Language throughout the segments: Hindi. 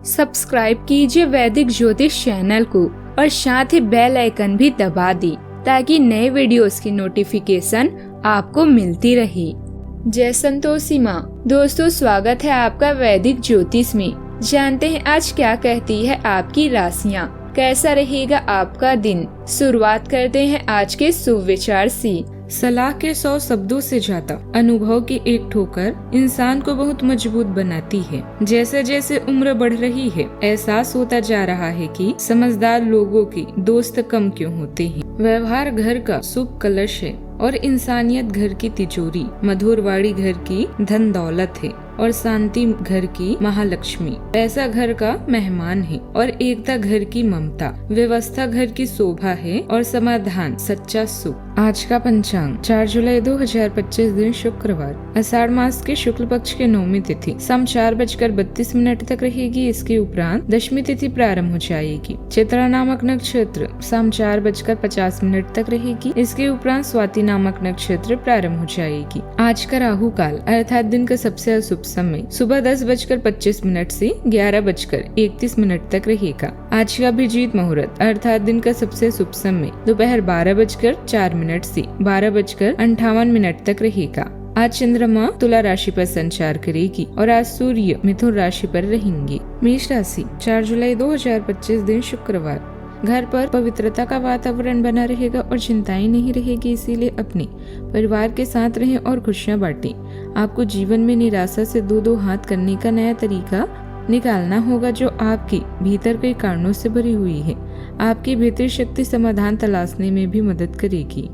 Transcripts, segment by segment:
सब्सक्राइब कीजिए वैदिक ज्योतिष चैनल को और साथ ही बेल आइकन भी दबा दी ताकि नए वीडियोस की नोटिफिकेशन आपको मिलती रहे। जय संतोषी माँ। दोस्तों, स्वागत है आपका वैदिक ज्योतिष में। जानते हैं आज क्या कहती है आपकी राशियाँ, कैसा रहेगा आपका दिन। शुरुआत करते हैं आज के शुभ विचार से। सलाह के 100 शब्दों से ज्यादा अनुभव की एक ठोकर इंसान को बहुत मजबूत बनाती है। जैसे जैसे उम्र बढ़ रही है, एहसास होता जा रहा है कि समझदार लोगों की दोस्त कम क्यों होते हैं। व्यवहार घर का शुभ कलश है और इंसानियत घर की तिजोरी। मधुर वाणी घर की धन दौलत है और शांति घर की महालक्ष्मी। पैसा घर का मेहमान है और एकता घर की ममता। व्यवस्था घर की शोभा है और समाधान सच्चा सुख। आज का पंचांग 4 जुलाई 2025 दिन शुक्रवार, आषाढ़ मास के शुक्ल पक्ष के 9वीं तिथि शाम 4:32 तक रहेगी। इसके उपरांत दशमी तिथि प्रारंभ हो जाएगी। चित्रा नामक नक्षत्र शाम 4:50 तक रहेगी। इसके उपरांत स्वाति नामक नक्षत्र प्रारंभ हो जाएगी। आज का राहु काल अर्थात दिन का सबसे अशुभ समय सुबह 10:25 से 11:31 तक रहेगा। आज का अभिजीत मुहूर्त अर्थात दिन का सबसे शुभ समय दोपहर 12:04 से 12:58 तक रहेगा। आज चंद्रमा तुला राशि पर संचार करेगी और आज सूर्य मिथुन राशि पर रहेंगे। मेष राशि 4 जुलाई 2025 दिन शुक्रवार, घर पर पवित्रता का वातावरण बना रहेगा और चिंताएं नहीं रहेगी, इसीलिए अपने परिवार के साथ रहें और खुशियां बांटें। आपको जीवन में निराशा से दो हाथ करने का नया तरीका निकालना होगा जो आपके भीतर कई कारणों से भरी हुई है। आपकी भीतर शक्ति समाधान तलाशने में भी मदद करेगी।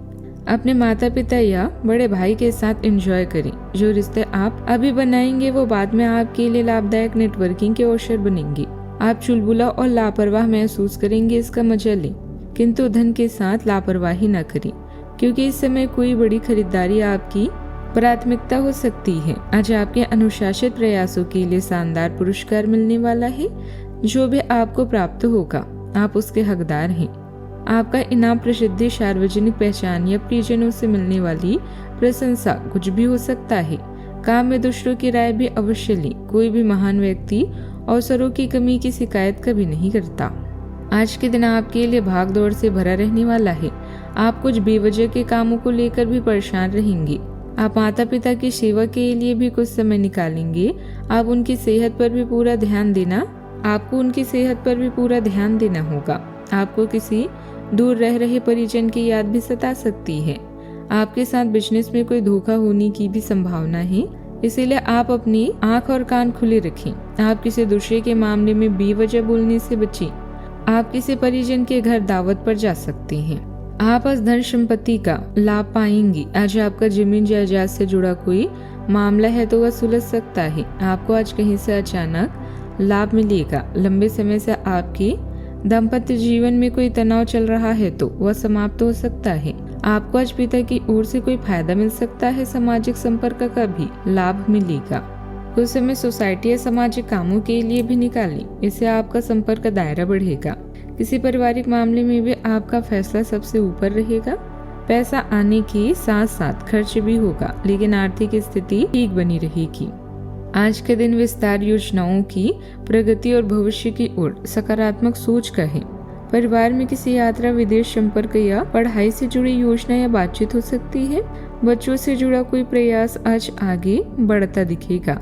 अपने माता पिता या बड़े भाई के साथ एंजॉय करें। जो रिश्ते आप अभी बनाएंगे वो बाद में आपके लिए लाभदायक नेटवर्किंग के अवसर बनेंगे। आप चुलबुला और लापरवाह महसूस करेंगे, इसका मजा लें, किंतु धन के साथ लापरवाही न करें क्योंकि इस समय कोई बड़ी खरीदारी आपकी प्राथमिकता हो सकती है। आज आपके अनुशासित प्रयासों के लिए शानदार पुरस्कार मिलने वाला है। जो भी आपको प्राप्त होगा आप उसके हकदार हैं। आपका इनाम प्रसिद्धि, सार्वजनिक पहचान या प्रियजनों से मिलने वाली प्रशंसा कुछ भी हो सकता है। काम में दूसरों की राय भी अवश्य लें। कोई भी महान व्यक्ति अवसरों की कमी की शिकायत कभी नहीं करता। आज के दिन आपके लिए भाग दौड़ से भरा रहने वाला है। आप कुछ बेवजह के कामों को लेकर भी परेशान रहेंगे। आप माता पिता की सेवा के लिए भी कुछ समय निकालेंगे। आपको उनकी सेहत पर भी पूरा ध्यान देना होगा। आपको किसी दूर रह रहे परिजन की याद भी सता सकती है। आपके साथ बिजनेस में कोई धोखा होने की भी संभावना है, इसीलिए आप अपनी आंख और कान खुले रखें। आप किसी दूसरे के मामले में बेवजह बोलने से बचें। आप किसी परिजन के घर दावत पर जा सकते हैं। आप आज धन संपत्ति का लाभ पाएंगे। आज आपका जमीन जायदाद से जुड़ा कोई मामला है तो वह सुलझ सकता है। आपको आज कहीं से अचानक लाभ मिलेगा। लंबे समय से आपके दाम्पत्य जीवन में कोई तनाव चल रहा है तो वह समाप्त हो सकता है। आपको आज पिता की ओर से कोई फायदा मिल सकता है। सामाजिक संपर्क का भी लाभ मिलेगा। कुछ समय सोसाइटी या सामाजिक कामों के लिए भी निकालें, इससे आपका संपर्क का दायरा बढ़ेगा। किसी पारिवारिक मामले में भी आपका फैसला सबसे ऊपर रहेगा। पैसा आने के साथ साथ खर्च भी होगा, लेकिन आर्थिक स्थिति ठीक बनी रहेगी। आज के दिन विस्तार योजनाओं की प्रगति और भविष्य की ओर सकारात्मक सोच का है। परिवार में किसी यात्रा, विदेश संपर्क या पढ़ाई से जुड़ी योजना या बातचीत हो सकती है। बच्चों से जुड़ा कोई प्रयास आज आगे बढ़ता दिखेगा।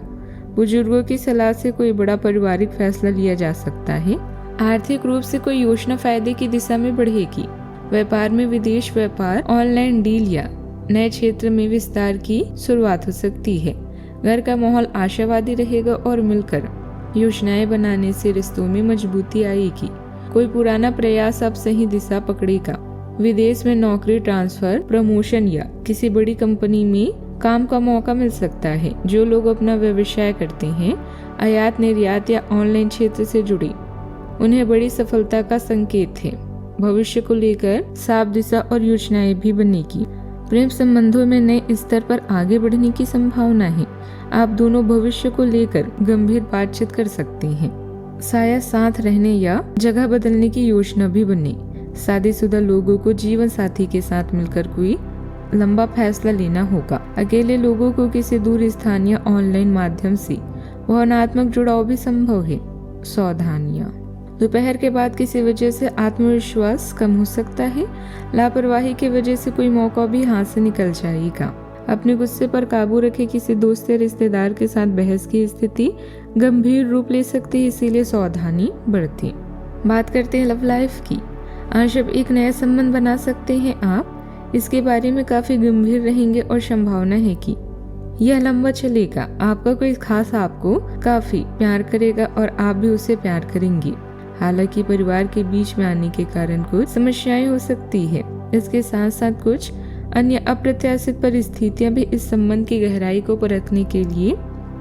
बुजुर्गों की सलाह से कोई बड़ा पारिवारिक फैसला लिया जा सकता है। आर्थिक रूप से कोई योजना फायदे की दिशा में बढ़ेगी। व्यापार में विदेश व्यापार, ऑनलाइन डील या नए क्षेत्र में विस्तार की शुरुआत हो सकती है। घर का माहौल आशावादी रहेगा और मिलकर योजनाएं बनाने से रिश्तों में मजबूती आएगी। कोई पुराना प्रयास अब सही दिशा पकड़ेगा। विदेश में नौकरी, ट्रांसफर, प्रमोशन या किसी बड़ी कंपनी में काम का मौका मिल सकता है। जो लोग अपना व्यवसाय करते हैं, आयात निर्यात या ऑनलाइन क्षेत्र से जुड़े, उन्हें बड़ी सफलता का संकेत है। भविष्य को लेकर साफ दिशा और योजनाएं भी बनेगी। प्रेम संबंधों में नए स्तर पर आगे बढ़ने की संभावना है। आप दोनों भविष्य को लेकर गंभीर बातचीत कर सकते हैं। शायद साथ रहने या जगह बदलने की योजना भी बने। शादीशुदा लोगों को जीवन साथी के साथ मिलकर कोई लंबा फैसला लेना होगा। अकेले लोगों को किसी दूर स्थान या ऑनलाइन माध्यम से भावनात्मक जुड़ाव भी संभव है। सावधानियां। दोपहर के बाद किसी वजह से आत्मविश्वास कम हो सकता है। लापरवाही की वजह से कोई मौका भी हाथ से निकल जाएगा। अपने गुस्से पर काबू रखें। किसी दोस्त या रिश्तेदार के साथ बहस की स्थिति गंभीर रूप ले सकती है, इसीलिए सावधानी बरतें। बात करते हैं लव लाइफ की। आज अब एक नया संबंध बना सकते हैं आप। इसके बारे में काफी गंभीर रहेंगे और संभावना है कि यह लंबा चलेगा। आपका कोई खास आपको काफी प्यार करेगा और आप भी उसे प्यार करेंगी। हालांकि परिवार के बीच में आने के कारण कुछ समस्याएं हो सकती है। इसके साथ साथ कुछ अन्य अप्रत्याशित परिस्थितियां भी इस संबंध की गहराई को परखने के लिए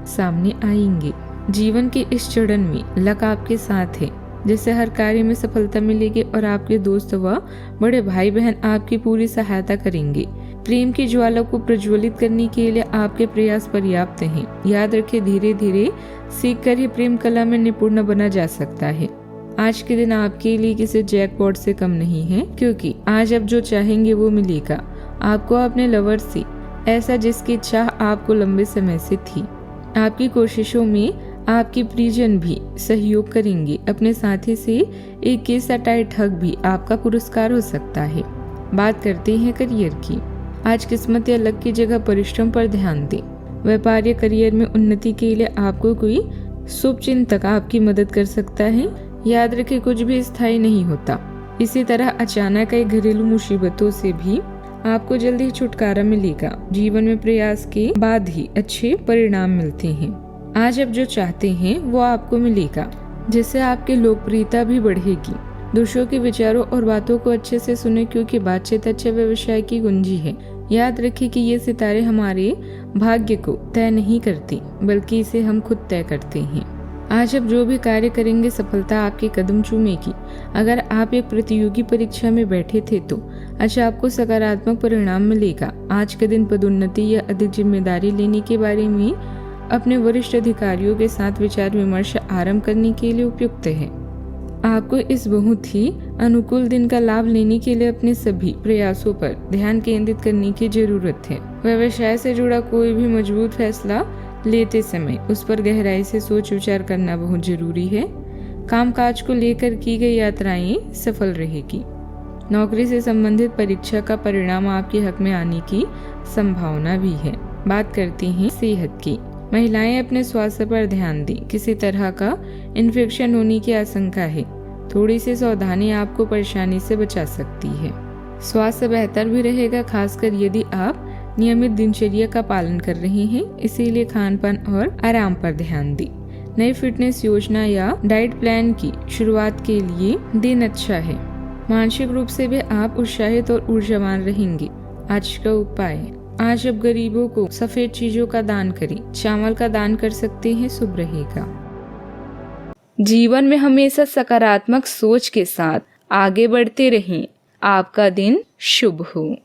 सामने आएंगी। जीवन के इस चरण में लक आपके साथ है, जिससे हर कार्य में सफलता मिलेगी और आपके दोस्त व बड़े भाई बहन आपकी पूरी सहायता करेंगे। प्रेम की ज्वाला को प्रज्वलित करने के लिए आपके प्रयास पर्याप्त हैं। याद रखें, धीरे धीरे सीख कर ही प्रेम कला में निपुण बना जा सकता है। आज के दिन आपके लिए किसी जैकपॉट से कम नहीं है, क्योंकि आज आप जो चाहेंगे वो मिलेगा आपको अपने लवर से, ऐसा जिसकी चाह आपको लंबे समय से थी। आपकी कोशिशों में आपकी परिजन भी सहयोग करेंगे। अपने साथी से एक केस टाइट हक भी आपका पुरस्कार हो सकता है। बात करते हैं करियर की। आज किस्मत या लक की जगह परिश्रम पर ध्यान दें। व्यापार या करियर में उन्नति के लिए आपको कोई शुभ चिंतक आपकी मदद कर सकता है। याद रखें, कुछ भी स्थायी नहीं होता। इसी तरह अचानक आई घरेलू मुसीबतों से भी आपको जल्दी ही छुटकारा मिलेगा। जीवन में प्रयास के बाद ही अच्छे परिणाम मिलते हैं। आज आप जो चाहते हैं वो आपको मिलेगा, जिससे आपकी लोकप्रियता भी बढ़ेगी। दूसरों के विचारों और बातों को अच्छे से सुने, क्योंकि बातचीत अच्छे व्यवसाय की कुंजी है। याद रखें कि ये सितारे हमारे भाग्य को तय नहीं करती, बल्कि इसे हम खुद तय करते हैं। आज आप जो भी कार्य करेंगे सफलता आपके कदम चूमेगी। अगर आप एक प्रतियोगी परीक्षा में बैठे थे तो आज आपको सकारात्मक परिणाम मिलेगा। आज के दिन पदोन्नति या अधिक जिम्मेदारी लेने के बारे में अपने वरिष्ठ अधिकारियों के साथ विचार विमर्श आरंभ करने के लिए उपयुक्त है। आपको इस बहुत ही अनुकूल दिन का लाभ लेने के लिए अपने सभी प्रयासों पर ध्यान केंद्रित करने की जरूरत है। व्यवसाय से जुड़ा कोई भी मजबूत फैसला लेते समय उस पर गहराई से सोच विचार करना बहुत जरूरी है। कामकाज को लेकर की गई यात्राएं सफल रहेगी। नौकरी से संबंधित परीक्षा का परिणाम आपके हक में आने की संभावना भी है। बात करते हैं सेहत की। महिलाएं अपने स्वास्थ्य पर ध्यान दें। किसी तरह का इन्फेक्शन होने की आशंका है। थोड़ी सी सावधानी आपको परेशानी से बचा सकती है। स्वास्थ्य बेहतर भी रहेगा, खासकर यदि आप नियमित दिनचर्या का पालन कर रहे हैं। इसीलिए खान पान और आराम पर ध्यान दें। नई फिटनेस योजना या डाइट प्लान की शुरुआत के लिए दिन अच्छा है। मानसिक रूप से भी आप उत्साहित और ऊर्जावान रहेंगे। आज का उपाय, आज आप गरीबों को सफेद चीजों का दान करें। चावल का दान कर सकते हैं, शुभ रहेगा। जीवन में हमेशा सकारात्मक सोच के साथ आगे बढ़ते रहें। आपका दिन शुभ हो।